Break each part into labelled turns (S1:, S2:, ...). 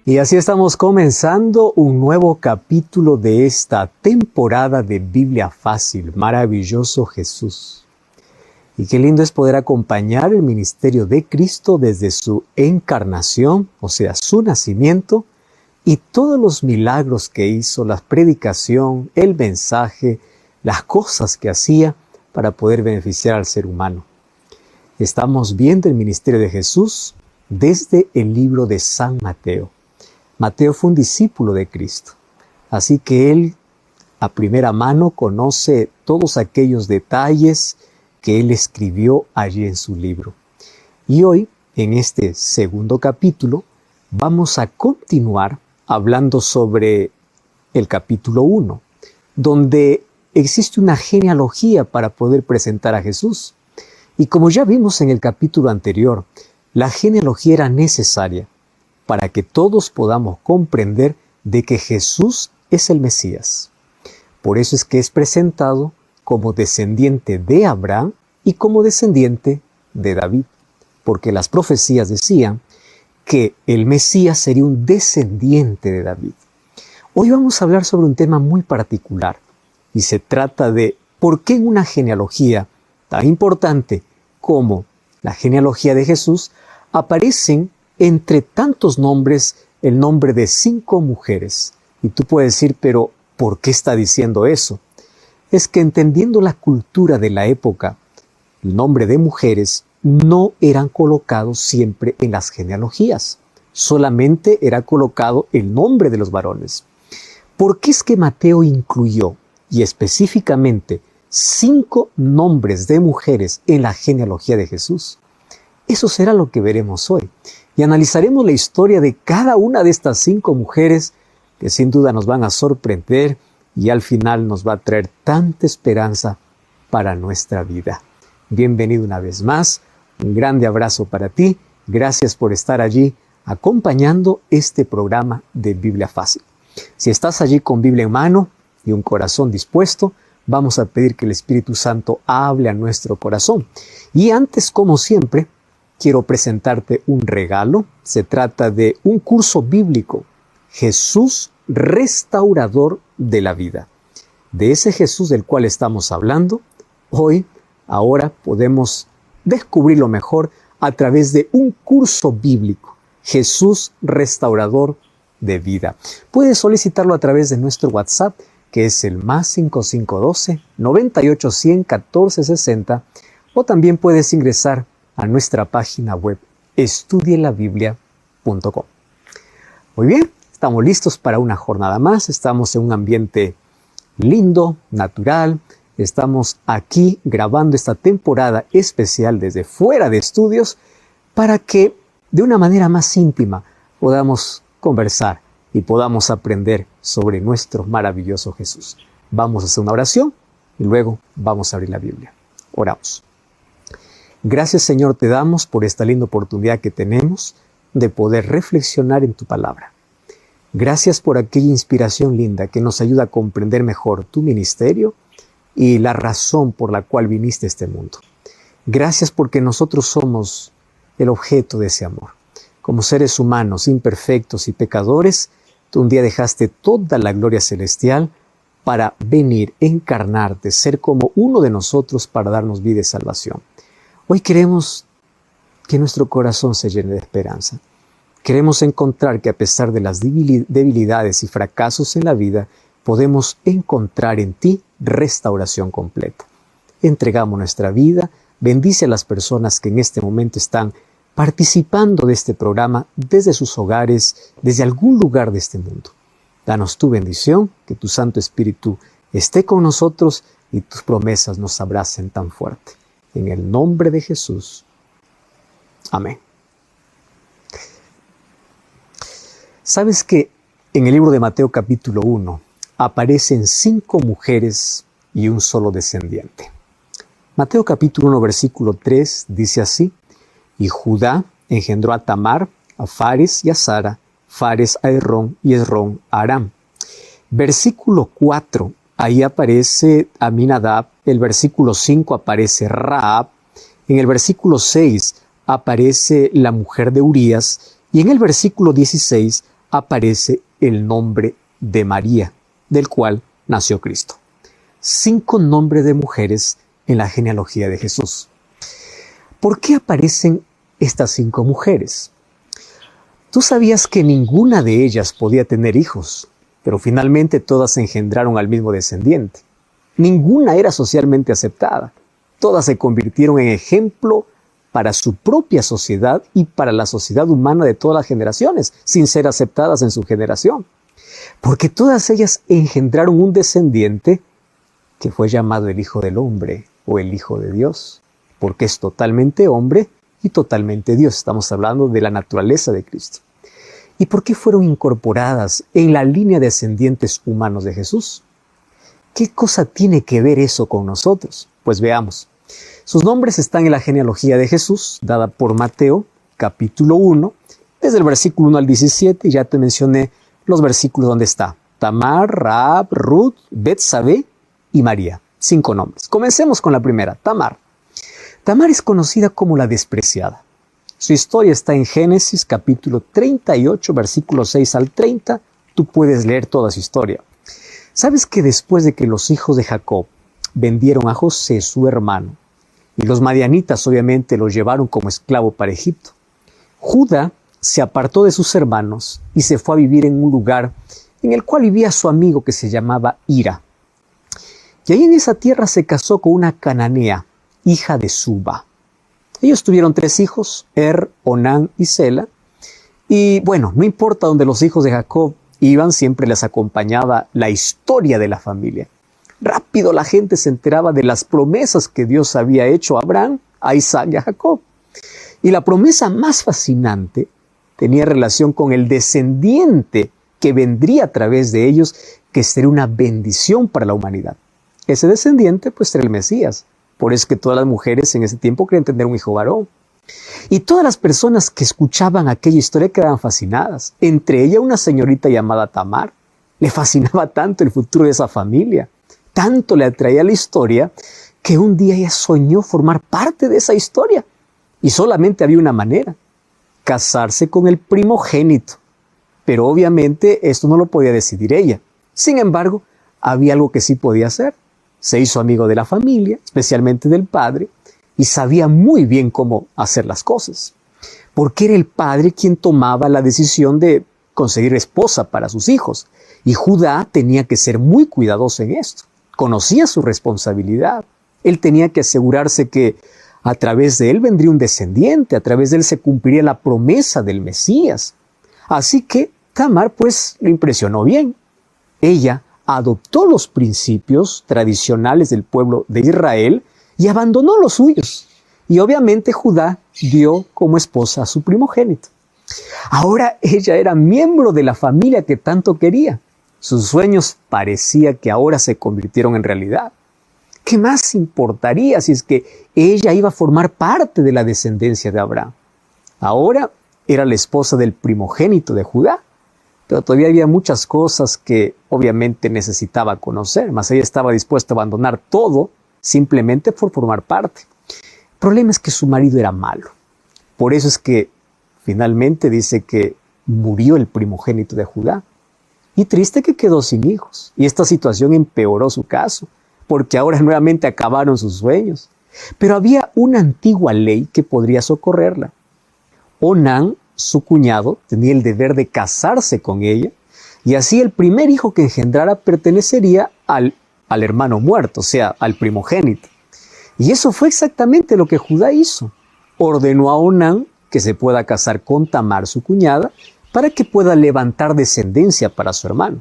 S1: Y así estamos comenzando un nuevo capítulo de esta temporada de Biblia Fácil, Maravilloso Jesús. Y qué lindo es poder acompañar el ministerio de Cristo desde su encarnación, o sea, su nacimiento, y todos los milagros que hizo, la predicación, el mensaje, las cosas que hacía para poder beneficiar al ser humano. Estamos viendo el ministerio de Jesús desde el libro de San Mateo. Mateo fue un discípulo de Cristo, así que él a primera mano conoce todos aquellos detalles que él escribió allí en su libro. Y hoy, en este segundo capítulo, vamos a continuar hablando sobre el capítulo 1, donde existe una genealogía para poder presentar a Jesús. Y como ya vimos en el capítulo anterior, la genealogía era necesaria para que todos podamos comprender de que Jesús es el Mesías. Por eso es que es presentado como descendiente de Abraham y como descendiente de David, porque las profecías decían que el Mesías sería un descendiente de David. Hoy vamos a hablar sobre un tema muy particular y se trata de por qué en una genealogía tan importante como la genealogía de Jesús aparecen entre tantos nombres el nombre de 5 mujeres. Y tú puedes decir, pero ¿por qué está diciendo eso? Es que entendiendo la cultura de la época, el nombre de mujeres no eran colocados siempre en las genealogías. Solamente era colocado el nombre de los varones. ¿Por qué es que Mateo incluyó, y específicamente, 5 nombres de mujeres en la genealogía de Jesús? Eso será lo que veremos hoy. Y analizaremos la historia de cada una de estas 5 mujeres que sin duda nos van a sorprender y al final nos va a traer tanta esperanza para nuestra vida. Bienvenido una vez más, un grande abrazo para ti. Gracias por estar allí acompañando este programa de Biblia Fácil. Si estás allí con Biblia en mano y un corazón dispuesto, vamos a pedir que el Espíritu Santo hable a nuestro corazón. Y antes, como siempre, quiero presentarte un regalo. Se trata de un curso bíblico, Jesús restaurador de la vida. De ese Jesús del cual estamos hablando, ahora podemos descubrirlo mejor a través de un curso bíblico, Jesús restaurador de vida. Puedes solicitarlo a través de nuestro WhatsApp, que es el +5512 98 100 14 60, o también puedes ingresar a nuestra página web estudielabiblia.com. Muy bien, estamos listos para una jornada más. Estamos en un ambiente lindo, natural. Estamos aquí grabando esta temporada especial desde fuera de estudios para que de una manera más íntima podamos conversar y podamos aprender sobre nuestro maravilloso Jesús. Vamos a hacer una oración y luego vamos a abrir la Biblia. Oramos. Gracias, Señor, te damos por esta linda oportunidad que tenemos de poder reflexionar en tu palabra. Gracias por aquella inspiración linda que nos ayuda a comprender mejor tu ministerio y la razón por la cual viniste a este mundo. Gracias porque nosotros somos el objeto de ese amor. Como seres humanos, imperfectos y pecadores, tú un día dejaste toda la gloria celestial para venir, encarnarte, ser como uno de nosotros para darnos vida y salvación. Hoy queremos que nuestro corazón se llene de esperanza. Queremos encontrar que a pesar de las debilidades y fracasos en la vida, podemos encontrar en ti restauración completa. Entregamos nuestra vida, bendice a las personas que en este momento están participando de este programa desde sus hogares, desde algún lugar de este mundo. Danos tu bendición, que tu Santo Espíritu esté con nosotros y tus promesas nos abracen tan fuerte. En el nombre de Jesús. Amén. ¿Sabes que en el libro de Mateo capítulo 1 aparecen 5 mujeres y un solo descendiente? Mateo capítulo 1 versículo 3 dice así: y Judá engendró a Tamar, a Fares y a Zara, Fares a Hesrón y Hesrón a Aram. Versículo 4, ahí aparece Aminadab. El versículo 5 aparece Rahab. En el versículo 6 aparece la mujer de Urías. Y en el versículo 16 aparece el nombre de María, del cual nació Cristo. 5 nombres de mujeres en la genealogía de Jesús. ¿Por qué aparecen estas 5 mujeres? Tú sabías que ninguna de ellas podía tener hijos, pero finalmente todas engendraron al mismo descendiente. Ninguna era socialmente aceptada. Todas se convirtieron en ejemplo para su propia sociedad y para la sociedad humana de todas las generaciones, sin ser aceptadas en su generación. Porque todas ellas engendraron un descendiente que fue llamado el Hijo del Hombre o el Hijo de Dios, porque es totalmente hombre y totalmente Dios. Estamos hablando de la naturaleza de Cristo. ¿Y por qué fueron incorporadas en la línea de descendientes humanos de Jesús? ¿Qué cosa tiene que ver eso con nosotros? Pues veamos. Sus nombres están en la genealogía de Jesús, dada por Mateo, capítulo 1, desde el versículo 1 al 17, y ya te mencioné los versículos donde está Tamar, Rahab, Ruth, Betsabé y María. 5 nombres. Comencemos con la primera, Tamar. Tamar es conocida como la despreciada. Su historia está en Génesis capítulo 38, versículos 6 al 30. Tú puedes leer toda su historia. ¿Sabes que después de que los hijos de Jacob vendieron a José, su hermano, y los madianitas obviamente lo llevaron como esclavo para Egipto, Judá se apartó de sus hermanos y se fue a vivir en un lugar en el cual vivía su amigo que se llamaba Hira? Y ahí en esa tierra se casó con una cananea, hija de Suba. Ellos tuvieron 3 hijos, Onán y Sela. Y bueno, no importa dónde los hijos de Jacob iban, siempre les acompañaba la historia de la familia. Rápido la gente se enteraba de las promesas que Dios había hecho a Abraham, a Isaac y a Jacob. Y la promesa más fascinante tenía relación con el descendiente que vendría a través de ellos, que sería una bendición para la humanidad. Ese descendiente pues era el Mesías. Por eso es que todas las mujeres en ese tiempo querían tener un hijo varón. Y todas las personas que escuchaban aquella historia quedaban fascinadas. Entre ellas una señorita llamada Tamar. Le fascinaba tanto el futuro de esa familia. Tanto le atraía la historia que un día ella soñó formar parte de esa historia. Y solamente había una manera: casarse con el primogénito. Pero obviamente esto no lo podía decidir ella. Sin embargo, había algo que sí podía hacer. Se hizo amigo de la familia, especialmente del padre, y sabía muy bien cómo hacer las cosas. Porque era el padre quien tomaba la decisión de conseguir esposa para sus hijos. Y Judá tenía que ser muy cuidadoso en esto. Conocía su responsabilidad. Él tenía que asegurarse que a través de él vendría un descendiente, a través de él se cumpliría la promesa del Mesías. Así que Tamar pues lo impresionó bien. Ella adoptó los principios tradicionales del pueblo de Israel y abandonó los suyos. Y obviamente Judá dio como esposa a su primogénito. Ahora ella era miembro de la familia que tanto quería. Sus sueños parecía que ahora se convirtieron en realidad. ¿Qué más importaría si es que ella iba a formar parte de la descendencia de Abraham? Ahora era la esposa del primogénito de Judá. Pero todavía había muchas cosas que obviamente necesitaba conocer, mas ella estaba dispuesta a abandonar todo simplemente por formar parte. El problema es que su marido era malo. Por eso es que finalmente dice que murió el primogénito de Judá. Y triste que quedó sin hijos. Y esta situación empeoró su caso, porque ahora nuevamente acabaron sus sueños. Pero había una antigua ley que podría socorrerla. Onán, su cuñado, tenía el deber de casarse con ella, y así el primer hijo que engendrara pertenecería al hermano muerto, o sea, al primogénito. Y eso fue exactamente lo que Judá hizo. Ordenó a Onán que se pueda casar con Tamar, su cuñada, para que pueda levantar descendencia para su hermano.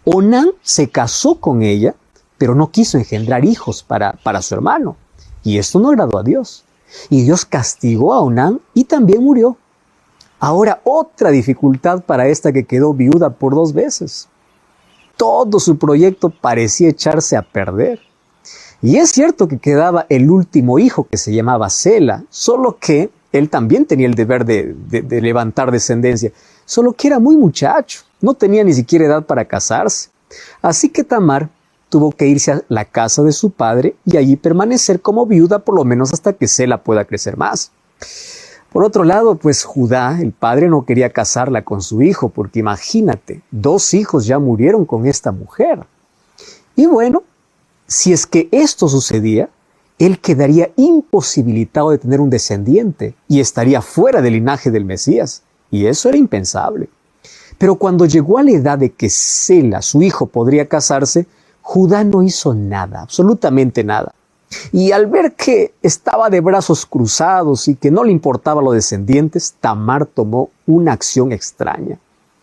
S1: Onán se casó con ella, pero no quiso engendrar hijos para su hermano. Y esto no agradó a Dios. Y Dios castigó a Onán y también murió. Ahora otra dificultad para esta que quedó viuda por 2 veces. Todo su proyecto parecía echarse a perder. Y es cierto que quedaba el último hijo que se llamaba Sela, solo que él también tenía el deber de levantar descendencia, solo que era muy muchacho, no tenía ni siquiera edad para casarse. Así que Tamar tuvo que irse a la casa de su padre y allí permanecer como viuda por lo menos hasta que Sela pueda crecer más. Por otro lado, pues Judá, el padre, no quería casarla con su hijo, porque imagínate, 2 hijos ya murieron con esta mujer. Y bueno, si es que esto sucedía, él quedaría imposibilitado de tener un descendiente y estaría fuera del linaje del Mesías. Y eso era impensable. Pero cuando llegó a la edad de que Sela, su hijo, podría casarse, Judá no hizo nada, absolutamente nada. Y al ver que estaba de brazos cruzados y que no le importaban los descendientes, Tamar tomó una acción extraña,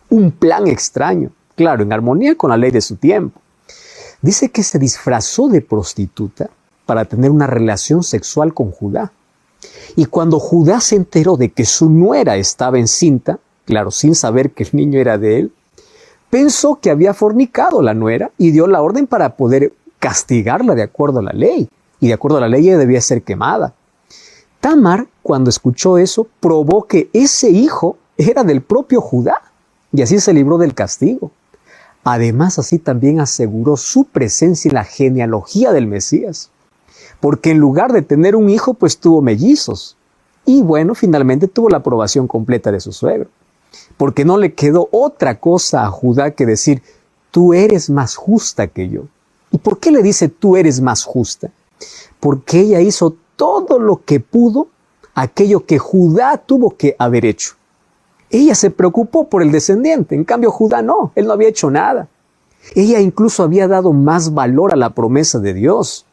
S1: un plan extraño, claro, en armonía con la ley de su tiempo. Dice que se disfrazó de prostituta para tener una relación sexual con Judá. Y cuando Judá se enteró de que su nuera estaba encinta, claro, sin saber que el niño era de él, pensó que había fornicado la nuera y dio la orden para poder castigarla de acuerdo a la ley. Y de acuerdo a la ley ella debía ser quemada. Tamar, cuando escuchó eso, probó que ese hijo era del propio Judá y así se libró del castigo. Además, así también aseguró su presencia en la genealogía del Mesías, porque en lugar de tener un hijo, pues tuvo mellizos. Y bueno, finalmente tuvo la aprobación completa de su suegro, porque no le quedó otra cosa a Judá que decir, tú eres más justa que yo. ¿Y por qué le dice tú eres más justa? Porque ella hizo todo lo que pudo, aquello que Judá tuvo que haber hecho. Ella se preocupó por el descendiente, en cambio Judá no, él no había hecho nada. Ella incluso había dado más valor a la promesa de Dios.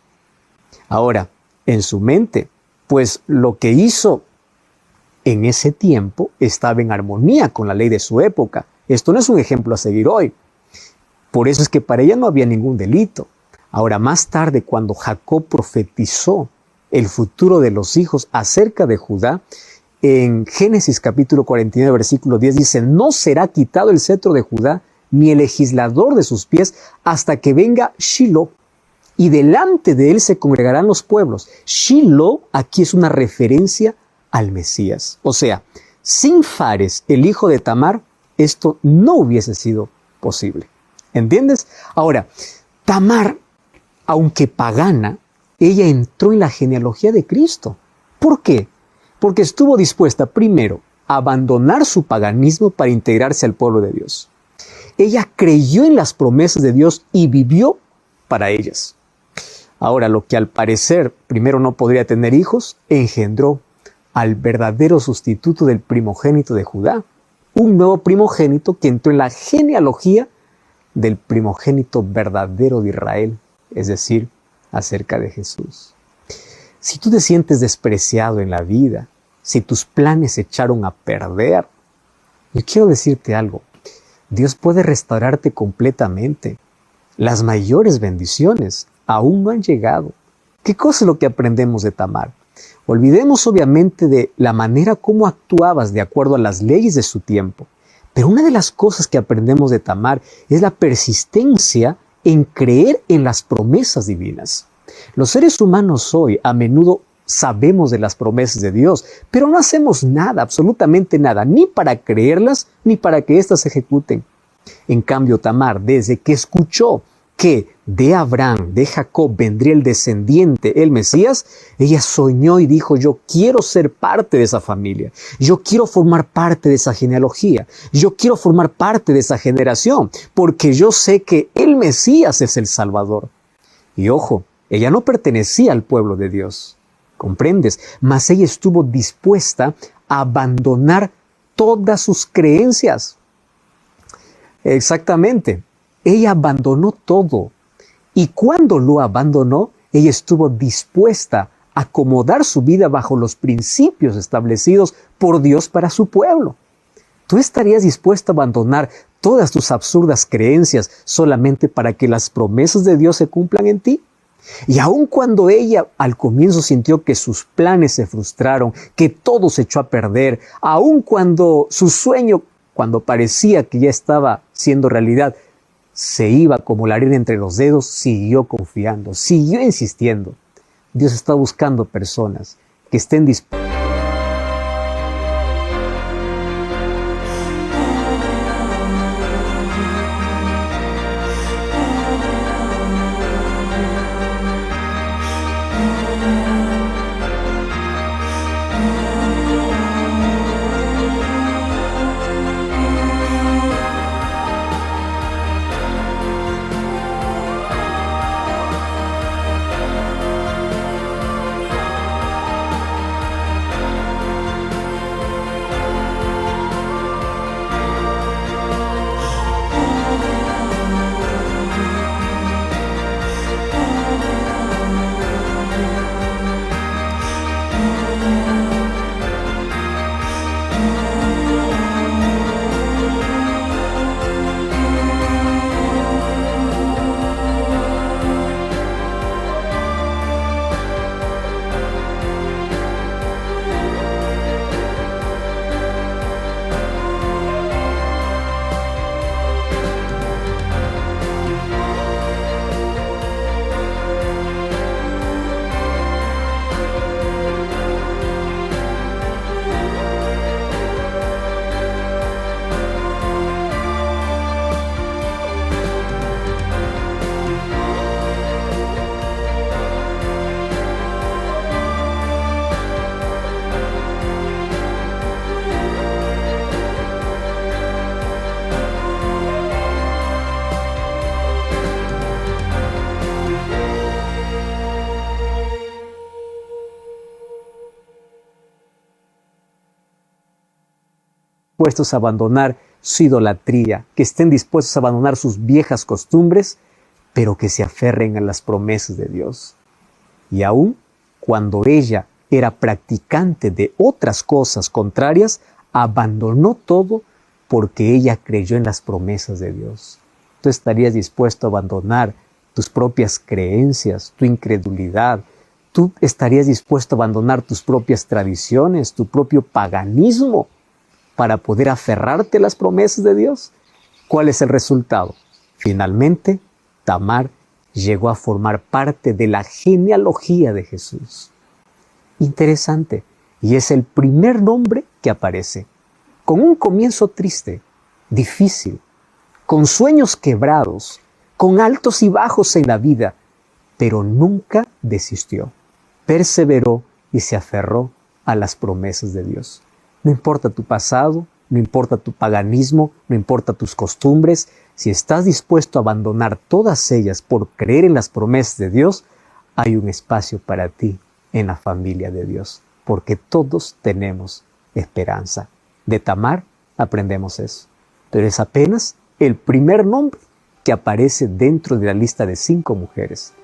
S1: Ahora, en su mente, pues lo que hizo en ese tiempo estaba en armonía con la ley de su época. Esto no es un ejemplo a seguir hoy. Por eso es que para ella no había ningún delito. Ahora, más tarde, cuando Jacob profetizó el futuro de los hijos acerca de Judá, en Génesis capítulo 49, versículo 10 dice, no será quitado el cetro de Judá, ni el legislador de sus pies, hasta que venga Shiloh, y delante de él se congregarán los pueblos. Shiloh aquí es una referencia al Mesías. O sea, sin Fares, el hijo de Tamar, esto no hubiese sido posible. ¿Entiendes? Ahora, Tamar, aunque pagana, ella entró en la genealogía de Cristo. ¿Por qué? Porque estuvo dispuesta, primero, a abandonar su paganismo para integrarse al pueblo de Dios. Ella creyó en las promesas de Dios y vivió para ellas. Ahora, lo que al parecer primero no podría tener hijos, engendró al verdadero sustituto del primogénito de Judá. Un nuevo primogénito que entró en la genealogía del primogénito verdadero de Israel, es decir, acerca de Jesús. Si tú te sientes despreciado en la vida, si tus planes se echaron a perder, yo quiero decirte algo. Dios puede restaurarte completamente. Las mayores bendiciones aún no han llegado. ¿Qué cosa es lo que aprendemos de Tamar? Olvidemos obviamente de la manera como actuabas de acuerdo a las leyes de su tiempo. Pero una de las cosas que aprendemos de Tamar es la persistencia en creer en las promesas divinas. Los seres humanos hoy a menudo sabemos de las promesas de Dios, pero no hacemos nada, absolutamente nada, ni para creerlas, ni para que éstas se ejecuten. En cambio, Tamar, desde que escuchó que de Abraham, de Jacob, vendría el descendiente, el Mesías, ella soñó y dijo, yo quiero ser parte de esa familia, yo quiero formar parte de esa genealogía, yo quiero formar parte de esa generación, porque yo sé que el Mesías es el Salvador. Y ojo, ella no pertenecía al pueblo de Dios, ¿comprendes? Mas ella estuvo dispuesta a abandonar todas sus creencias. Exactamente. Ella abandonó todo. Y cuando lo abandonó, ella estuvo dispuesta a acomodar su vida bajo los principios establecidos por Dios para su pueblo. ¿Tú estarías dispuesta a abandonar todas tus absurdas creencias solamente para que las promesas de Dios se cumplan en ti? Y aun cuando ella al comienzo sintió que sus planes se frustraron, que todo se echó a perder, aun cuando su sueño, cuando parecía que ya estaba siendo realidad, se iba como la arena entre los dedos, siguió confiando, siguió insistiendo. Dios está buscando personas que estén dispuestas. dispuestos a abandonar su idolatría, que estén dispuestos a abandonar sus viejas costumbres, pero que se aferren a las promesas de Dios. Y aún cuando ella era practicante de otras cosas contrarias, abandonó todo porque ella creyó en las promesas de Dios. Tú estarías dispuesto a abandonar tus propias creencias, tu incredulidad. Tú estarías dispuesto a abandonar tus propias tradiciones, tu propio paganismo, para poder aferrarte a las promesas de Dios. ¿Cuál es el resultado? Finalmente, Tamar llegó a formar parte de la genealogía de Jesús. Interesante. Y es el primer nombre que aparece, con un comienzo triste, difícil, con sueños quebrados, con altos y bajos en la vida, pero nunca desistió. Perseveró y se aferró a las promesas de Dios. No importa tu pasado, no importa tu paganismo, no importa tus costumbres, si estás dispuesto a abandonar todas ellas por creer en las promesas de Dios, hay un espacio para ti en la familia de Dios, porque todos tenemos esperanza. De Tamar aprendemos eso, pero es apenas el primer nombre que aparece dentro de la lista de 5 mujeres.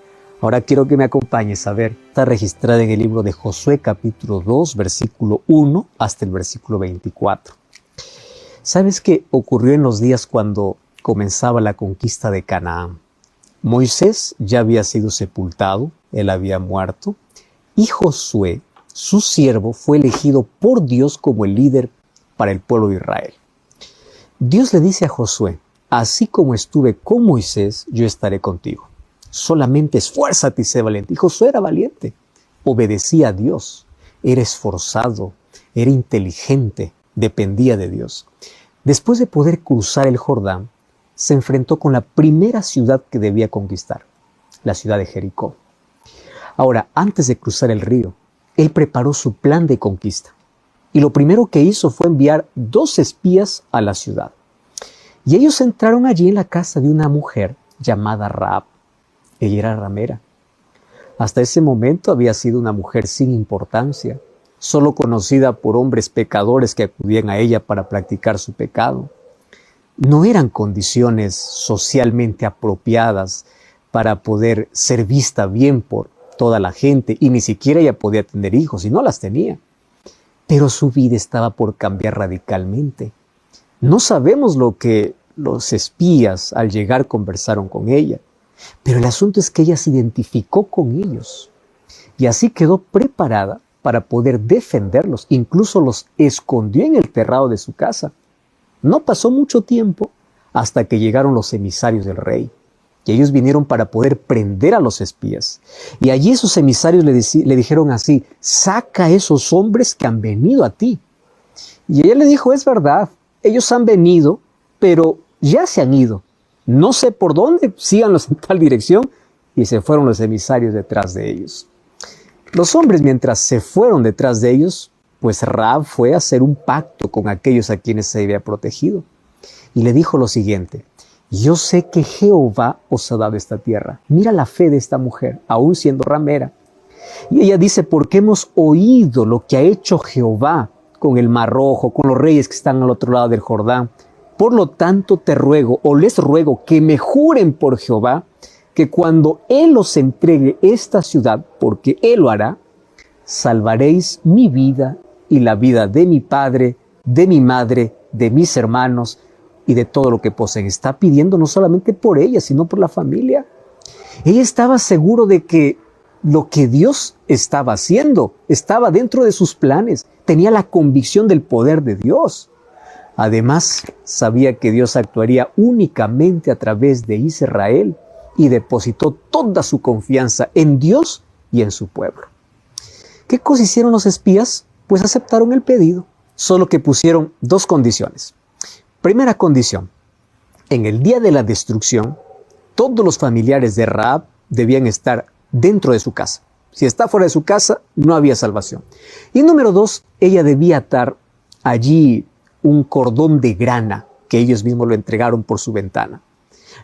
S1: Ahora quiero que me acompañes a ver, está registrada en el libro de Josué capítulo 2, versículo 1 hasta el versículo 24. ¿Sabes qué ocurrió en los días cuando comenzaba la conquista de Canaán? Moisés ya había sido sepultado, él había muerto, y Josué, su siervo, fue elegido por Dios como el líder para el pueblo de Israel. Dios le dice a Josué: así como estuve con Moisés, yo estaré contigo. Solamente esfuérzate y sé valiente. Y Josué era valiente, obedecía a Dios, era esforzado, era inteligente, dependía de Dios. Después de poder cruzar el Jordán, se enfrentó con la primera ciudad que debía conquistar, la ciudad de Jericó. Ahora, antes de cruzar el río, él preparó su plan de conquista. Y lo primero que hizo fue enviar 2 espías a la ciudad. Y ellos entraron allí en la casa de una mujer llamada Rahab. Ella era ramera. Hasta ese momento había sido una mujer sin importancia, solo conocida por hombres pecadores que acudían a ella para practicar su pecado. No eran condiciones socialmente apropiadas para poder ser vista bien por toda la gente, y ni siquiera ella podía tener hijos, y no las tenía. Pero su vida estaba por cambiar radicalmente. No sabemos lo que los espías al llegar conversaron con ella, pero el asunto es que ella se identificó con ellos y así quedó preparada para poder defenderlos. Incluso los escondió en el terrado de su casa. No pasó mucho tiempo hasta que llegaron los emisarios del rey. Y ellos vinieron para poder prender a los espías. Y allí esos emisarios le dijeron así: saca a esos hombres que han venido a ti. Y ella le dijo: es verdad, ellos han venido, pero ya se han ido. No sé por dónde, síganlos en tal dirección. Y se fueron los emisarios detrás de ellos. Los hombres, mientras se fueron detrás de ellos, pues Rahab fue a hacer un pacto con aquellos a quienes se había protegido. Y le dijo lo siguiente: yo sé que Jehová os ha dado esta tierra. Mira la fe de esta mujer, aún siendo ramera. Y ella dice: porque hemos oído lo que ha hecho Jehová con el Mar Rojo, con los reyes que están al otro lado del Jordán. Por lo tanto te ruego, o les ruego, que me juren por Jehová, que cuando Él os entregue esta ciudad, porque Él lo hará, salvaréis mi vida y la vida de mi padre, de mi madre, de mis hermanos y de todo lo que poseen. Está pidiendo no solamente por ella, sino por la familia. Ella estaba seguro de que lo que Dios estaba haciendo estaba dentro de sus planes. Tenía la convicción del poder de Dios. Además, sabía que Dios actuaría únicamente a través de Israel y depositó toda su confianza en Dios y en su pueblo. ¿Qué cosa hicieron los espías? Pues aceptaron el pedido, solo que pusieron 2 condiciones. Primera condición: en el día de la destrucción, todos los familiares de Rahab debían estar dentro de su casa. Si está fuera de su casa, no había salvación. Y número 2, ella debía atar allí un cordón de grana que ellos mismos lo entregaron por su ventana.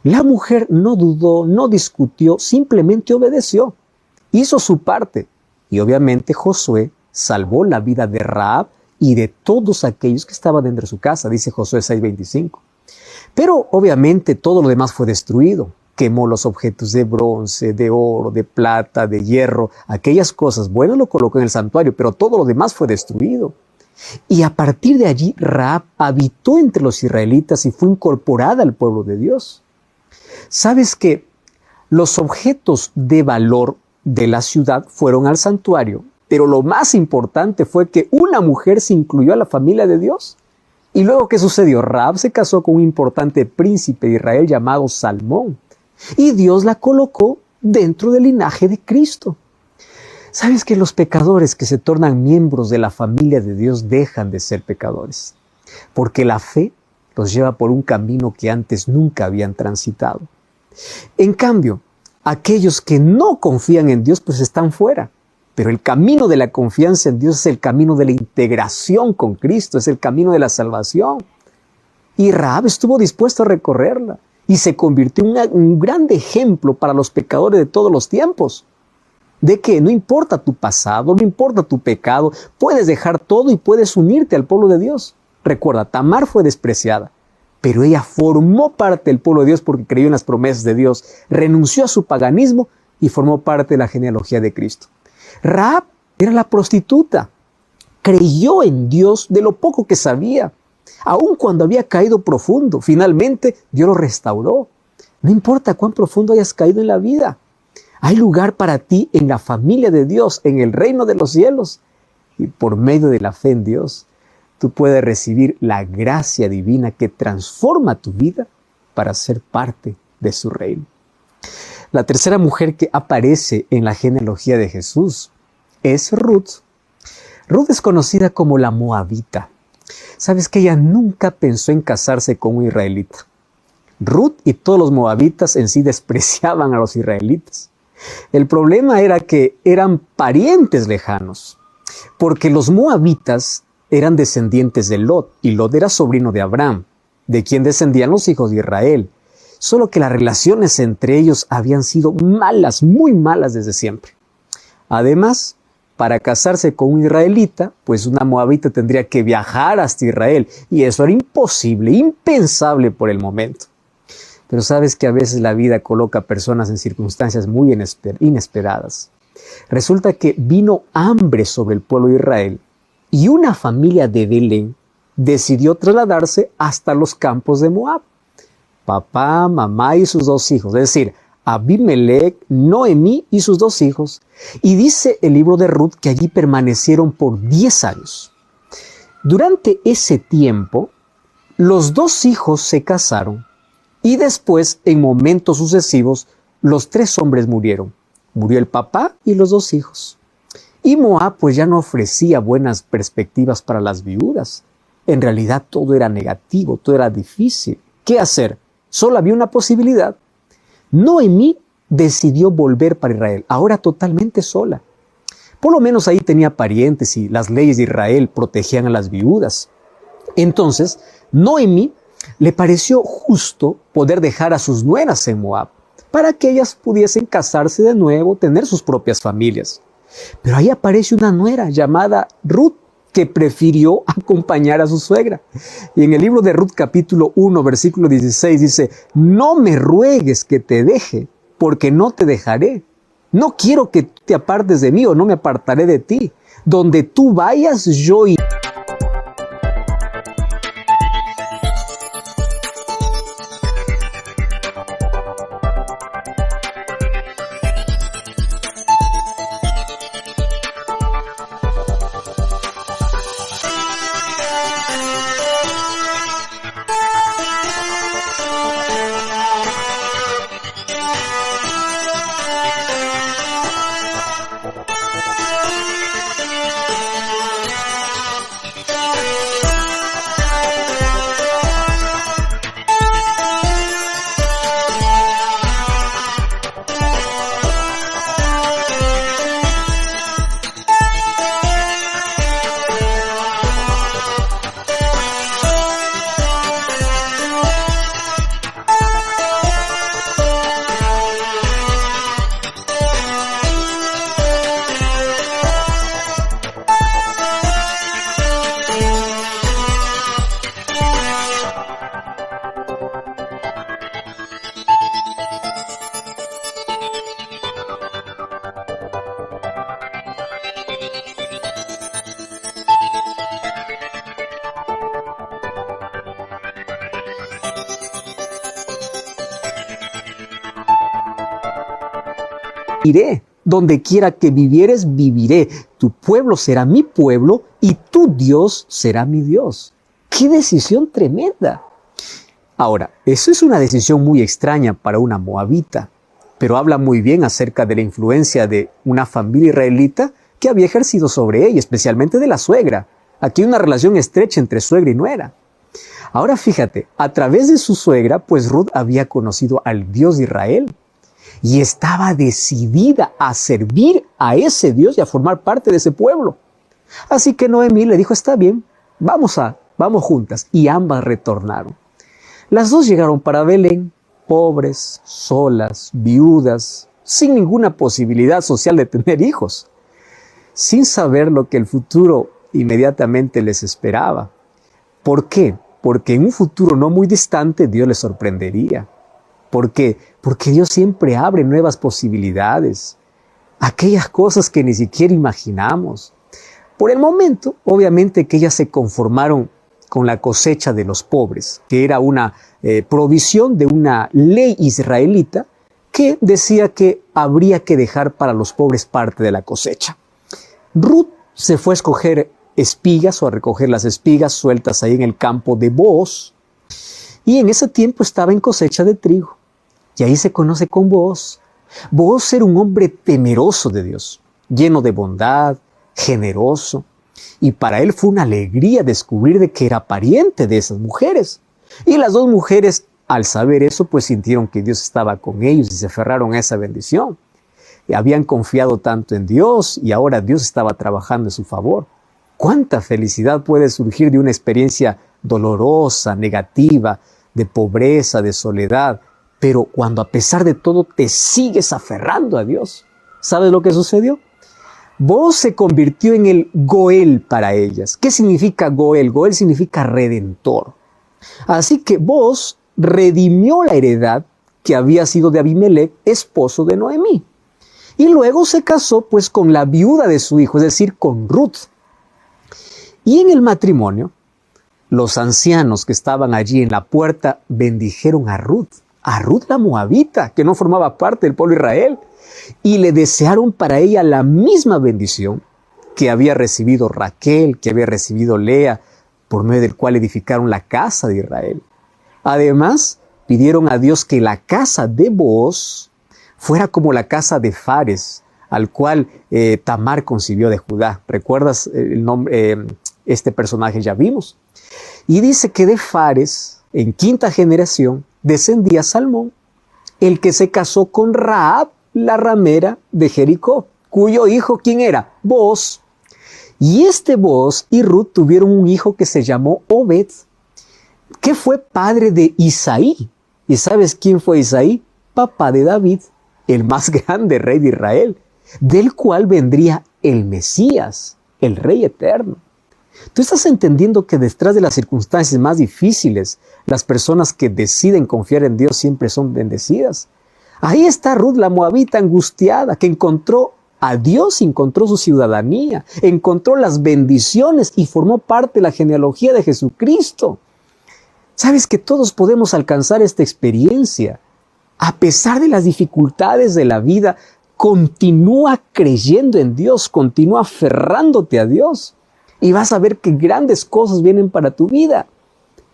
S1: La mujer no dudó, no discutió, simplemente obedeció. Hizo su parte. Y obviamente Josué salvó la vida de Rahab y de todos aquellos que estaban dentro de su casa, dice Josué 6:25. Pero obviamente todo lo demás fue destruido. Quemó los objetos de bronce, de oro, de plata, de hierro. Aquellas cosas buenas lo colocó en el santuario, pero todo lo demás fue destruido. Y a partir de allí, Rahab habitó entre los israelitas y fue incorporada al pueblo de Dios. ¿Sabes que los objetos de valor de la ciudad fueron al santuario? Pero lo más importante fue que una mujer se incluyó a la familia de Dios. Y luego, ¿qué sucedió? Rahab se casó con un importante príncipe de Israel llamado Salmón. Y Dios la colocó dentro del linaje de Cristo. ¿Sabes que los pecadores que se tornan miembros de la familia de Dios dejan de ser pecadores? Porque la fe los lleva por un camino que antes nunca habían transitado. En cambio, aquellos que no confían en Dios pues están fuera. Pero el camino de la confianza en Dios es el camino de la integración con Cristo, es el camino de la salvación. Y Rahab estuvo dispuesto a recorrerla y se convirtió en un gran ejemplo para los pecadores de todos los tiempos. De que no importa tu pasado, no importa tu pecado, puedes dejar todo y puedes unirte al pueblo de Dios. Recuerda, Tamar fue despreciada, pero ella formó parte del pueblo de Dios porque creyó en las promesas de Dios, renunció a su paganismo y formó parte de la genealogía de Cristo. Rahab era la prostituta, creyó en Dios de lo poco que sabía, aun cuando había caído profundo. Finalmente Dios lo restauró. No importa cuán profundo hayas caído en la vida, hay lugar para ti en la familia de Dios, en el reino de los cielos. Y por medio de la fe en Dios, tú puedes recibir la gracia divina que transforma tu vida para ser parte de su reino. La tercera mujer que aparece en la genealogía de Jesús es Ruth. Ruth es conocida como la Moabita. Sabes que ella nunca pensó en casarse con un israelita. Ruth y todos los moabitas en sí despreciaban a los israelitas. El problema era que eran parientes lejanos, porque los moabitas eran descendientes de Lot, y Lot era sobrino de Abraham, de quien descendían los hijos de Israel. Solo que las relaciones entre ellos habían sido malas, muy malas desde siempre. Además, para casarse con un israelita, pues una moabita tendría que viajar hasta Israel, y eso era imposible, impensable por el momento. Pero sabes que a veces la vida coloca a personas en circunstancias muy inesperadas. Resulta que vino hambre sobre el pueblo de Israel y una familia de Belén decidió trasladarse hasta los campos de Moab. Papá, mamá y sus 2 hijos, es decir, Abimelech, Noemí y sus 2 hijos. Y dice el libro de Ruth que allí permanecieron por 10 años. Durante ese tiempo, los 2 hijos se casaron. Y después, en momentos sucesivos, los 3 hombres murieron. Murió el papá y los 2 hijos. Y Moab pues ya no ofrecía buenas perspectivas para las viudas. En realidad todo era negativo, todo era difícil. ¿Qué hacer? Solo había una posibilidad. Noemí decidió volver para Israel, ahora totalmente sola. Por lo menos ahí tenía parientes y las leyes de Israel protegían a las viudas. Entonces, Noemí le pareció justo poder dejar a sus nueras en Moab para que ellas pudiesen casarse de nuevo, tener sus propias familias. Pero ahí aparece una nuera llamada Ruth que prefirió acompañar a su suegra. Y en el libro de Ruth capítulo 1 versículo 16 dice: no me ruegues que te deje, porque no te dejaré. No quiero que te apartes de mí o no me apartaré de ti. Donde tú vayas, yo iré. iré. Donde quiera que vivieres, viviré. Tu pueblo será mi pueblo y tu Dios será mi Dios. ¡Qué decisión tremenda! Ahora, eso es una decisión muy extraña para una moabita, pero habla muy bien acerca de la influencia de una familia israelita que había ejercido sobre ella, especialmente de la suegra. Aquí hay una relación estrecha entre suegra y nuera. Ahora fíjate, a través de su suegra, pues Ruth había conocido al Dios de Israel y estaba decidida a servir a ese Dios y a formar parte de ese pueblo. Así que Noemí le dijo, está bien, vamos juntas, y ambas retornaron. Las dos llegaron para Belén, pobres, solas, viudas, sin ninguna posibilidad social de tener hijos, sin saber lo que el futuro inmediatamente les esperaba. ¿Por qué? Porque en un futuro no muy distante Dios les sorprendería. ¿Por qué? Porque Dios siempre abre nuevas posibilidades, aquellas cosas que ni siquiera imaginamos. Por el momento, obviamente que ellas se conformaron con la cosecha de los pobres, que era una provisión de una ley israelita que decía que habría que dejar para los pobres parte de la cosecha. Ruth se fue a escoger espigas o a recoger las espigas sueltas ahí en el campo de Booz, y en ese tiempo estaba en cosecha de trigo, y ahí se conoce con Booz. Booz era un hombre temeroso de Dios, lleno de bondad, generoso, y para él fue una alegría descubrir de que era pariente de esas mujeres. Y las dos mujeres, al saber eso, pues sintieron que Dios estaba con ellos y se aferraron a esa bendición. Y habían confiado tanto en Dios y ahora Dios estaba trabajando en su favor. ¿Cuánta felicidad puede surgir de una experiencia dolorosa, negativa, de pobreza, de soledad? Pero cuando a pesar de todo te sigues aferrando a Dios. ¿Sabes lo que sucedió? Booz se convirtió en el Goel para ellas. ¿Qué significa Goel? Goel significa redentor. Así que Booz redimió la heredad que había sido de Abimelech, esposo de Noemí. Y luego se casó pues con la viuda de su hijo, es decir, con Ruth. Y en el matrimonio, los ancianos que estaban allí en la puerta bendijeron a Ruth la moabita, que no formaba parte del pueblo de Israel, y le desearon para ella la misma bendición que había recibido Raquel, que había recibido Lea, por medio del cual edificaron la casa de Israel. Además, pidieron a Dios que la casa de Booz fuera como la casa de Fares, al cual Tamar concibió de Judá. ¿Recuerdas el nombre? Este personaje ya vimos. Y dice que de Fares, en quinta generación, descendía Salmón, el que se casó con Rahab, la ramera de Jericó, cuyo hijo, ¿quién era? Booz. Y este Booz y Ruth tuvieron un hijo que se llamó Obed, que fue padre de Isaí. ¿Y sabes quién fue Isaí? Papá de David, el más grande rey de Israel, del cual vendría el Mesías, el Rey eterno. Tú estás entendiendo que detrás de las circunstancias más difíciles, las personas que deciden confiar en Dios siempre son bendecidas. Ahí está Ruth la moabita angustiada, que encontró a Dios, encontró su ciudadanía, encontró las bendiciones y formó parte de la genealogía de Jesucristo. Sabes que todos podemos alcanzar esta experiencia. A pesar de las dificultades de la vida, continúa creyendo en Dios, continúa aferrándote a Dios. Y vas a ver que grandes cosas vienen para tu vida.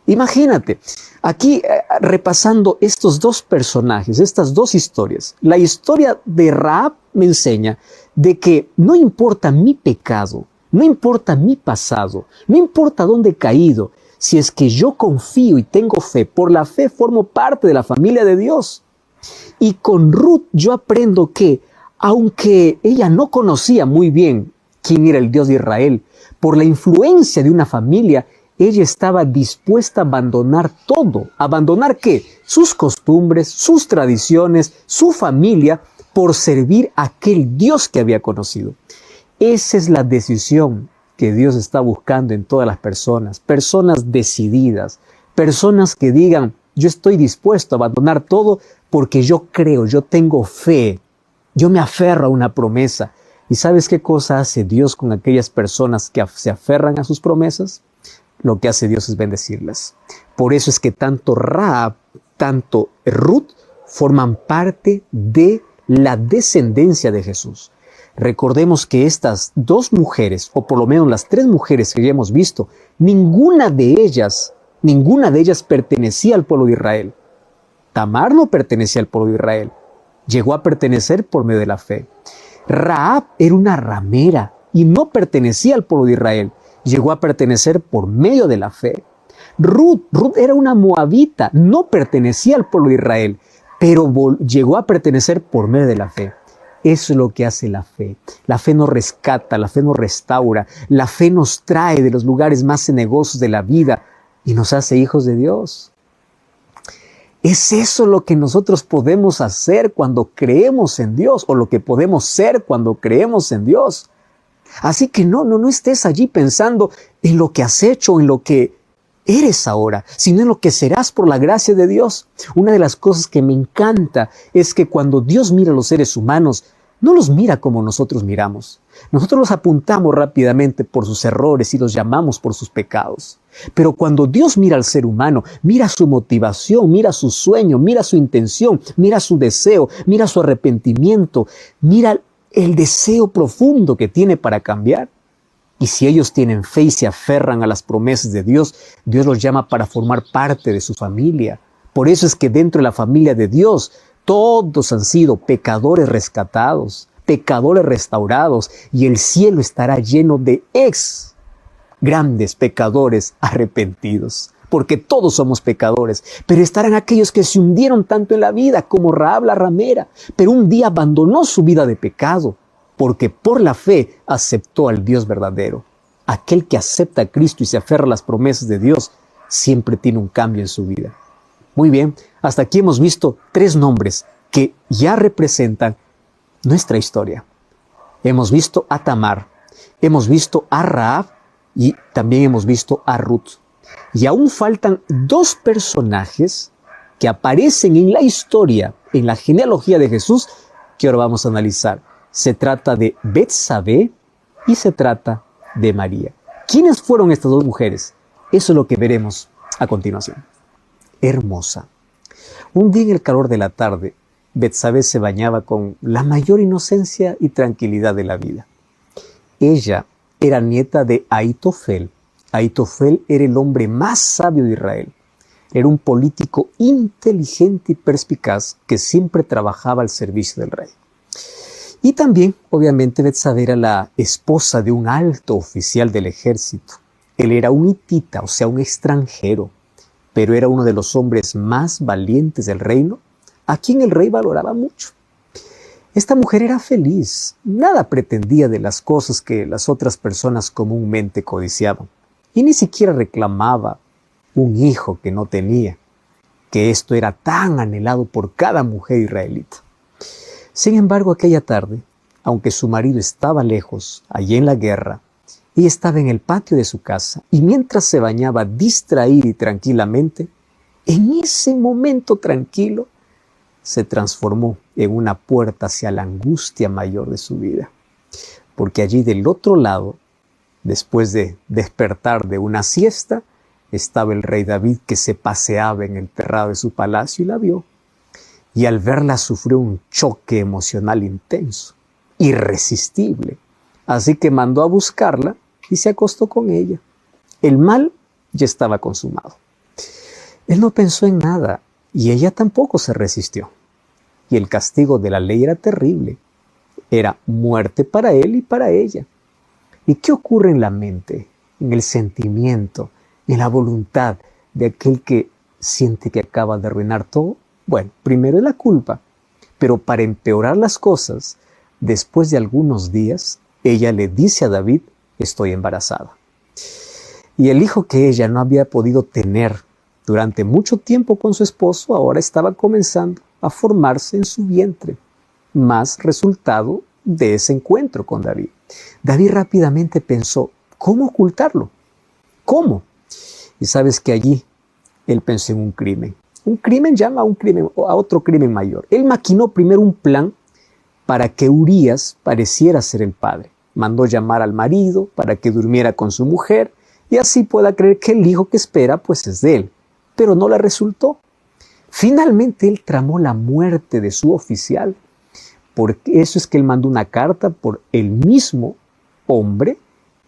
S1: Imagínate, aquí repasando estos dos personajes, estas dos historias. La historia de Rahab me enseña de que no importa mi pecado, no importa mi pasado, no importa dónde he caído, si es que yo confío y tengo fe, por la fe formo parte de la familia de Dios. Y con Ruth yo aprendo que, aunque ella no conocía muy bien quién era el Dios de Israel, por la influencia de una familia, ella estaba dispuesta a abandonar todo. ¿Abandonar qué? Sus costumbres, sus tradiciones, su familia, por servir a aquel Dios que había conocido. Esa es la decisión que Dios está buscando en todas las personas. Personas decididas, personas que digan, yo estoy dispuesto a abandonar todo porque yo creo, yo tengo fe, yo me aferro a una promesa. ¿Y sabes qué cosa hace Dios con aquellas personas que se aferran a sus promesas? Lo que hace Dios es bendecirlas. Por eso es que tanto Rahab, tanto Ruth forman parte de la descendencia de Jesús. Recordemos que estas dos mujeres, o por lo menos las tres mujeres que ya hemos visto, ninguna de ellas pertenecía al pueblo de Israel. Tamar no pertenecía al pueblo de Israel. Llegó a pertenecer por medio de la fe. Rahab era una ramera y no pertenecía al pueblo de Israel. Llegó a pertenecer por medio de la fe. Ruth era una moabita, no pertenecía al pueblo de Israel, pero llegó a pertenecer por medio de la fe. Eso es lo que hace la fe. La fe nos rescata, la fe nos restaura, la fe nos trae de los lugares más cenagosos de la vida y nos hace hijos de Dios. Es eso lo que nosotros podemos hacer cuando creemos en Dios, o lo que podemos ser cuando creemos en Dios. Así que no estés allí pensando en lo que has hecho, en lo que eres ahora, sino en lo que serás por la gracia de Dios. Una de las cosas que me encanta es que cuando Dios mira a los seres humanos, no los mira como nosotros miramos. Nosotros los apuntamos rápidamente por sus errores y los llamamos por sus pecados. Pero cuando Dios mira al ser humano, mira su motivación, mira su sueño, mira su intención, mira su deseo, mira su arrepentimiento, mira el deseo profundo que tiene para cambiar. Y si ellos tienen fe y se aferran a las promesas de Dios, Dios los llama para formar parte de su familia. Por eso es que dentro de la familia de Dios, todos han sido pecadores rescatados, pecadores restaurados, y el cielo estará lleno de grandes pecadores arrepentidos. Porque todos somos pecadores, pero estarán aquellos que se hundieron tanto en la vida como Rahab la ramera, pero un día abandonó su vida de pecado, porque por la fe aceptó al Dios verdadero. Aquel que acepta a Cristo y se aferra a las promesas de Dios, siempre tiene un cambio en su vida. Muy bien, hasta aquí hemos visto tres nombres que ya representan nuestra historia. Hemos visto a Tamar, hemos visto a Rahab y también hemos visto a Ruth. Y aún faltan dos personajes que aparecen en la historia, en la genealogía de Jesús, que ahora vamos a analizar. Se trata de Betsabé y se trata de María. ¿Quiénes fueron estas dos mujeres? Eso es lo que veremos a continuación. Hermosa. Un día en el calor de la tarde, Betsabé se bañaba con la mayor inocencia y tranquilidad de la vida. Ella era nieta de Ahitofel. Ahitofel era el hombre más sabio de Israel. Era un político inteligente y perspicaz que siempre trabajaba al servicio del rey. Y también, obviamente, Betsabé era la esposa de un alto oficial del ejército. Él era un hitita, o sea, un extranjero, pero era uno de los hombres más valientes del reino, a quien el rey valoraba mucho. Esta mujer era feliz, nada pretendía de las cosas que las otras personas comúnmente codiciaban, y ni siquiera reclamaba un hijo que no tenía, que esto era tan anhelado por cada mujer israelita. Sin embargo, aquella tarde, aunque su marido estaba lejos, allí en la guerra, ella estaba en el patio de su casa y mientras se bañaba distraída y tranquilamente, en ese momento tranquilo, se transformó en una puerta hacia la angustia mayor de su vida. Porque allí del otro lado, después de despertar de una siesta, estaba el rey David que se paseaba en el terrado de su palacio y la vio. Y al verla sufrió un choque emocional intenso, irresistible. Así que mandó a buscarla y se acostó con ella. El mal ya estaba consumado. Él no pensó en nada y ella tampoco se resistió. Y el castigo de la ley era terrible. Era muerte para él y para ella. ¿Y qué ocurre en la mente, en el sentimiento, en la voluntad de aquel que siente que acaba de arruinar todo? Bueno, primero es la culpa, pero para empeorar las cosas, después de algunos días, ella le dice a David, estoy embarazada. Y el hijo que ella no había podido tener durante mucho tiempo con su esposo, ahora estaba comenzando a formarse en su vientre, más resultado de ese encuentro con David. David rápidamente pensó, ¿cómo ocultarlo? ¿Cómo? Y sabes que allí él pensó en un crimen. Un crimen llama a otro crimen mayor. Él maquinó primero un plan para que Urías pareciera ser el padre. Mandó llamar al marido para que durmiera con su mujer y así pueda creer que el hijo que espera pues es de él. Pero no le resultó. Finalmente él tramó la muerte de su oficial Por eso es que él mandó una carta por el mismo hombre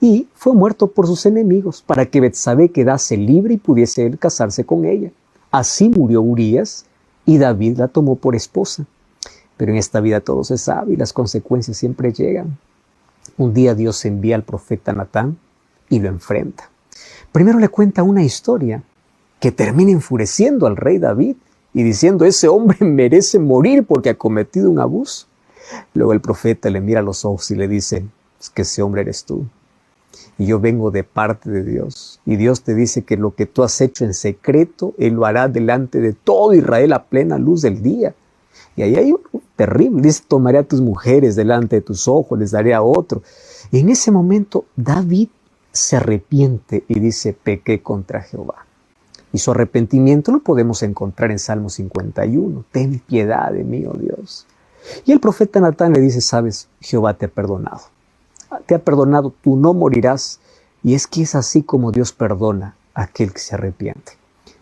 S1: y fue muerto por sus enemigos para que Betsabé quedase libre y pudiese él casarse con ella. Así murió Urías y David la tomó por esposa. Pero en esta vida todo se sabe y las consecuencias siempre llegan. Un día Dios envía al profeta Natán y lo enfrenta. Primero le cuenta una historia que termina enfureciendo al rey David y diciendo: ese hombre merece morir porque ha cometido un abuso. Luego el profeta le mira a los ojos y le dice: es que ese hombre eres tú. Y yo vengo de parte de Dios. Y Dios te dice que lo que tú has hecho en secreto, Él lo hará delante de todo Israel a plena luz del día. Y ahí hay un terrible. Dice: tomaré a tus mujeres delante de tus ojos, les daré a otro. Y en ese momento David se arrepiente y dice: pequé contra Jehová. Y su arrepentimiento lo podemos encontrar en Salmo 51. Ten piedad de mí, oh Dios. Y el profeta Natán le dice: sabes, Jehová te ha perdonado. Te ha perdonado, tú no morirás. Y es que es así como Dios perdona a aquel que se arrepiente.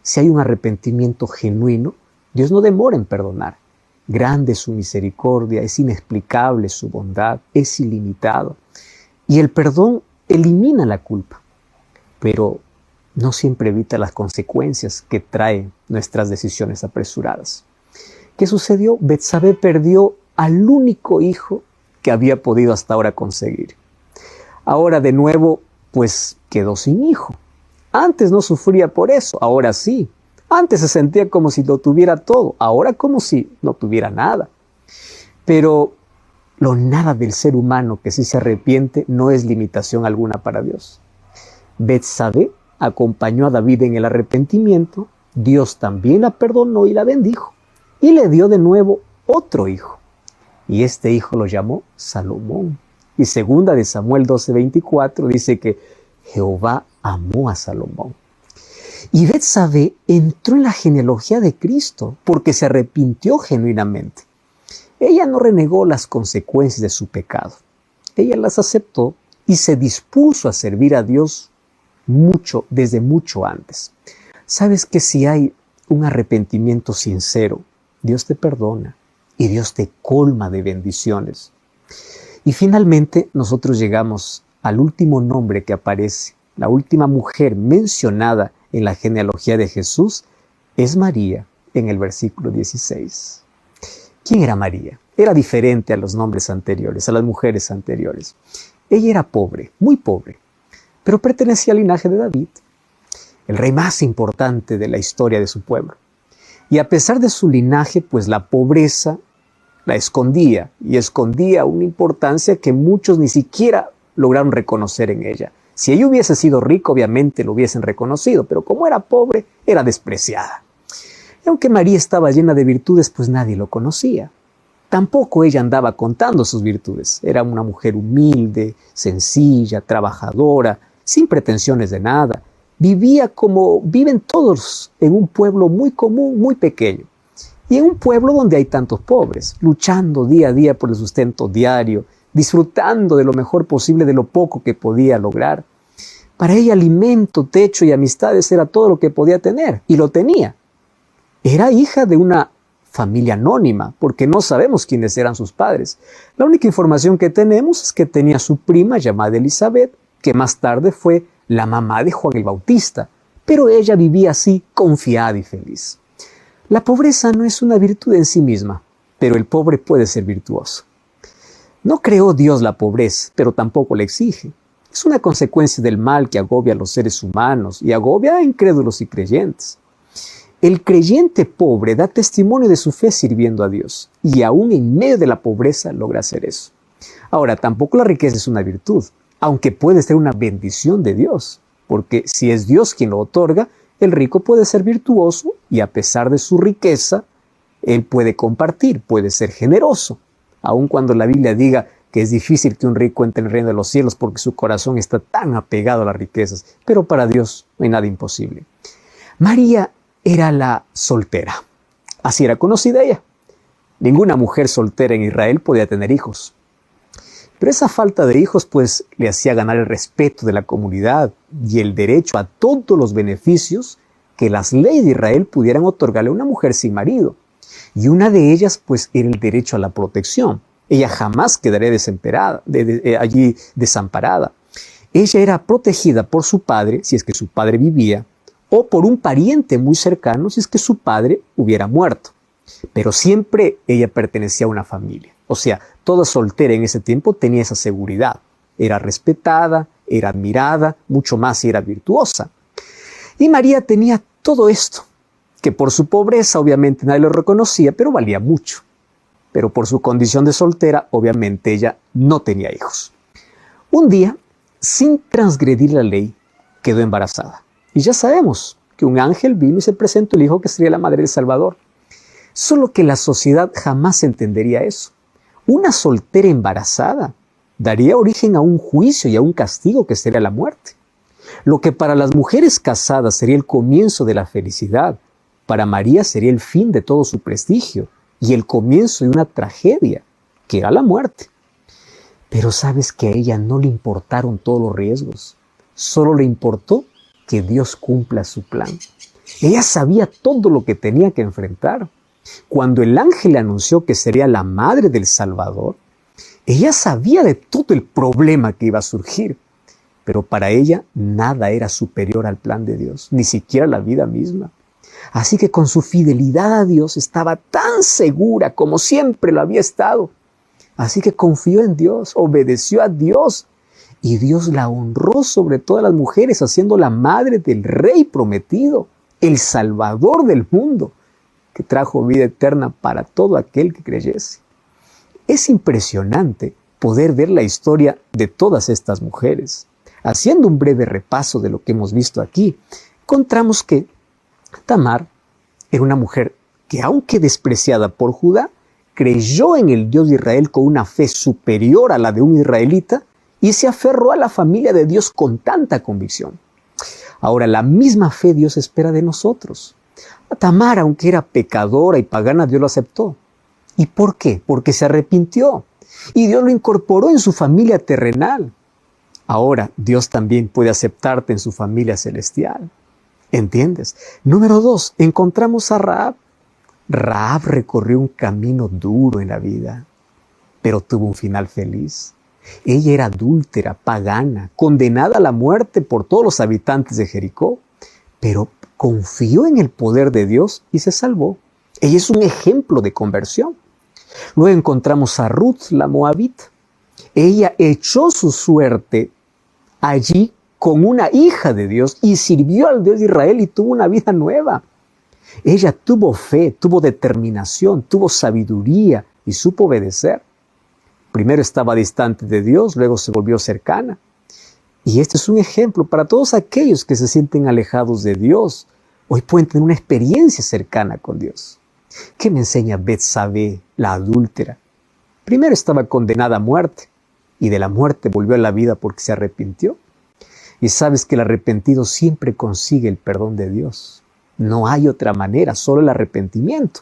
S1: Si hay un arrepentimiento genuino, Dios no demora en perdonar. Grande es su misericordia, es inexplicable su bondad, es ilimitado. Y el perdón elimina la culpa, pero no siempre evita las consecuencias que traen nuestras decisiones apresuradas. ¿Qué sucedió? Betsabé perdió al único hijo que había podido hasta ahora conseguir. Ahora de nuevo, pues quedó sin hijo. Antes no sufría por eso, ahora sí. Antes se sentía como si lo tuviera todo, ahora como si no tuviera nada. Pero lo nada del ser humano que sí se arrepiente no es limitación alguna para Dios. Betsabé acompañó a David en el arrepentimiento, Dios también la perdonó y la bendijo, y le dio de nuevo otro hijo. Y este hijo lo llamó Salomón. Y segunda de Samuel 12:24 dice que Jehová amó a Salomón. Y Betsabé entró en la genealogía de Cristo porque se arrepintió genuinamente. Ella no renegó las consecuencias de su pecado. Ella las aceptó y se dispuso a servir a Dios desde mucho antes. ¿Sabes que si hay un arrepentimiento sincero, Dios te perdona y Dios te colma de bendiciones? Y finalmente nosotros llegamos al último nombre que aparece, la última mujer mencionada en la genealogía de Jesús es María, en el versículo 16. ¿Quién era María? Era diferente a los nombres anteriores, a las mujeres anteriores. Ella era pobre, muy pobre, pero pertenecía al linaje de David, el rey más importante de la historia de su pueblo. Y a pesar de su linaje, pues la pobreza la escondía, y escondía una importancia que muchos ni siquiera lograron reconocer en ella. Si ella hubiese sido rica, obviamente lo hubiesen reconocido, pero como era pobre, era despreciada. Y aunque María estaba llena de virtudes, pues nadie lo conocía. Tampoco ella andaba contando sus virtudes. Era una mujer humilde, sencilla, trabajadora, sin pretensiones de nada. Vivía como viven todos en un pueblo muy común, muy pequeño. Y en un pueblo donde hay tantos pobres, luchando día a día por el sustento diario, disfrutando de lo mejor posible de lo poco que podía lograr. Para ella alimento, techo y amistades era todo lo que podía tener, y lo tenía. Era hija de una familia anónima, porque no sabemos quiénes eran sus padres. La única información que tenemos es que tenía su prima llamada Elizabeth, que más tarde fue la mamá de Juan el Bautista, pero ella vivía así, confiada y feliz. La pobreza no es una virtud en sí misma, pero el pobre puede ser virtuoso. No creó Dios la pobreza, pero tampoco la exige. Es una consecuencia del mal que agobia a los seres humanos y agobia a incrédulos y creyentes. El creyente pobre da testimonio de su fe sirviendo a Dios, y aún en medio de la pobreza logra hacer eso. Ahora, tampoco la riqueza es una virtud, aunque puede ser una bendición de Dios, porque si es Dios quien lo otorga, el rico puede ser virtuoso y a pesar de su riqueza, él puede compartir, puede ser generoso. Aun cuando la Biblia diga que es difícil que un rico entre en el reino de los cielos porque su corazón está tan apegado a las riquezas, pero para Dios no hay nada imposible. María era la soltera, así era conocida ella. Ninguna mujer soltera en Israel podía tener hijos. Pero esa falta de hijos pues le hacía ganar el respeto de la comunidad y el derecho a todos los beneficios que las leyes de Israel pudieran otorgarle a una mujer sin marido. Y una de ellas pues era el derecho a la protección. Ella jamás quedaría allí desamparada. Ella era protegida por su padre, si es que su padre vivía, o por un pariente muy cercano, si es que su padre hubiera muerto. Pero siempre ella pertenecía a una familia. O sea, toda soltera en ese tiempo tenía esa seguridad. Era respetada, era admirada, mucho más si era virtuosa. Y María tenía todo esto, que por su pobreza obviamente nadie lo reconocía, pero valía mucho. Pero por su condición de soltera, obviamente ella no tenía hijos. Un día, sin transgredir la ley, quedó embarazada. Y ya sabemos que un ángel vino y se presentó el hijo que sería la madre del Salvador. Solo que la sociedad jamás entendería eso. Una soltera embarazada daría origen a un juicio y a un castigo que sería la muerte. Lo que para las mujeres casadas sería el comienzo de la felicidad, para María sería el fin de todo su prestigio y el comienzo de una tragedia, que era la muerte. Pero sabes que a ella no le importaron todos los riesgos, solo le importó que Dios cumpla su plan. Ella sabía todo lo que tenía que enfrentar. Cuando el ángel le anunció que sería la madre del Salvador, ella sabía de todo el problema que iba a surgir, pero para ella nada era superior al plan de Dios, ni siquiera la vida misma. Así que con su fidelidad a Dios estaba tan segura como siempre lo había estado. Así que confió en Dios, obedeció a Dios, y Dios la honró sobre todas las mujeres, haciendo la madre del Rey prometido, el Salvador del mundo, que trajo vida eterna para todo aquel que creyese. Es impresionante poder ver la historia de todas estas mujeres. Haciendo un breve repaso de lo que hemos visto aquí, encontramos que Tamar era una mujer que, aunque despreciada por Judá, creyó en el Dios de Israel con una fe superior a la de un israelita y se aferró a la familia de Dios con tanta convicción. Ahora, la misma fe Dios espera de nosotros. A Tamar, aunque era pecadora y pagana, Dios lo aceptó. ¿Y por qué? Porque se arrepintió y Dios lo incorporó en su familia terrenal. Ahora, Dios también puede aceptarte en su familia celestial. ¿Entiendes? Número 2, encontramos a Rahab. Rahab recorrió un camino duro en la vida, pero tuvo un final feliz. Ella era adúltera, pagana, condenada a la muerte por todos los habitantes de Jericó, pero confió en el poder de Dios y se salvó. Ella es un ejemplo de conversión. Luego encontramos a Ruth, la moabita. Ella echó su suerte allí con una hija de Dios y sirvió al Dios de Israel y tuvo una vida nueva. Ella tuvo fe, tuvo determinación, tuvo sabiduría y supo obedecer. Primero estaba distante de Dios, luego se volvió cercana. Y este es un ejemplo para todos aquellos que se sienten alejados de Dios. Hoy pueden tener una experiencia cercana con Dios. ¿Qué me enseña Betsabé, la adúltera? Primero estaba condenada a muerte y de la muerte volvió a la vida porque se arrepintió. Y sabes que el arrepentido siempre consigue el perdón de Dios. No hay otra manera, solo el arrepentimiento.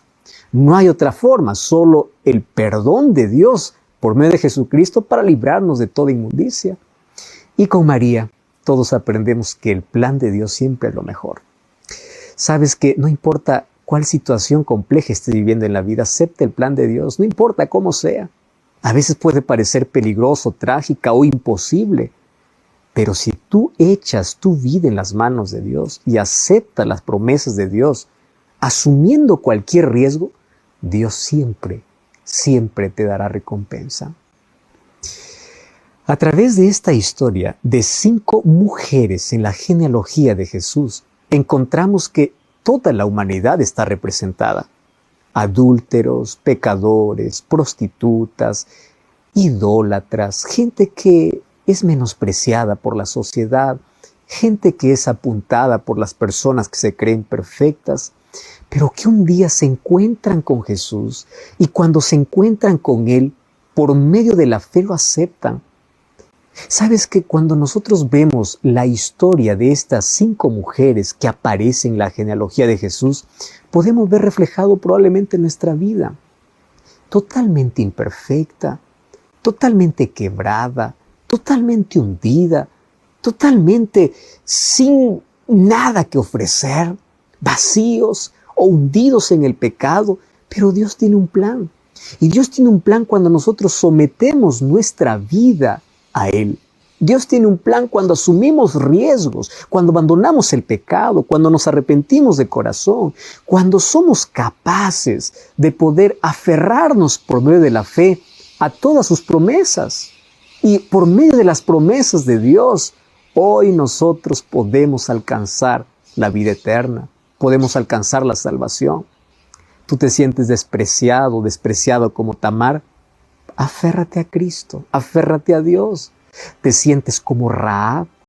S1: No hay otra forma, solo el perdón de Dios por medio de Jesucristo para librarnos de toda inmundicia. Y con María todos aprendemos que el plan de Dios siempre es lo mejor. Sabes que no importa cuál situación compleja estés viviendo en la vida, acepta el plan de Dios, no importa cómo sea. A veces puede parecer peligroso, trágica o imposible, pero si tú echas tu vida en las manos de Dios y aceptas las promesas de Dios, asumiendo cualquier riesgo, Dios siempre, siempre te dará recompensa. A través de esta historia de 5 mujeres en la genealogía de Jesús, encontramos que toda la humanidad está representada. Adúlteros, pecadores, prostitutas, idólatras, gente que es menospreciada por la sociedad, gente que es apuntada por las personas que se creen perfectas, pero que un día se encuentran con Jesús y cuando se encuentran con Él, por medio de la fe lo aceptan. ¿Sabes que cuando nosotros vemos la historia de estas 5 mujeres que aparecen en la genealogía de Jesús, podemos ver reflejado probablemente nuestra vida? Totalmente imperfecta, totalmente quebrada, totalmente hundida, totalmente sin nada que ofrecer, vacíos o hundidos en el pecado, pero Dios tiene un plan. Y Dios tiene un plan cuando nosotros sometemos nuestra vida a Él. Dios tiene un plan cuando asumimos riesgos, cuando abandonamos el pecado, cuando nos arrepentimos de corazón, cuando somos capaces de poder aferrarnos por medio de la fe a todas sus promesas. Y por medio de las promesas de Dios, hoy nosotros podemos alcanzar la vida eterna, podemos alcanzar la salvación. Tú te sientes despreciado como Tamar, aférrate a Cristo, aférrate a Dios. Te sientes como Rahab,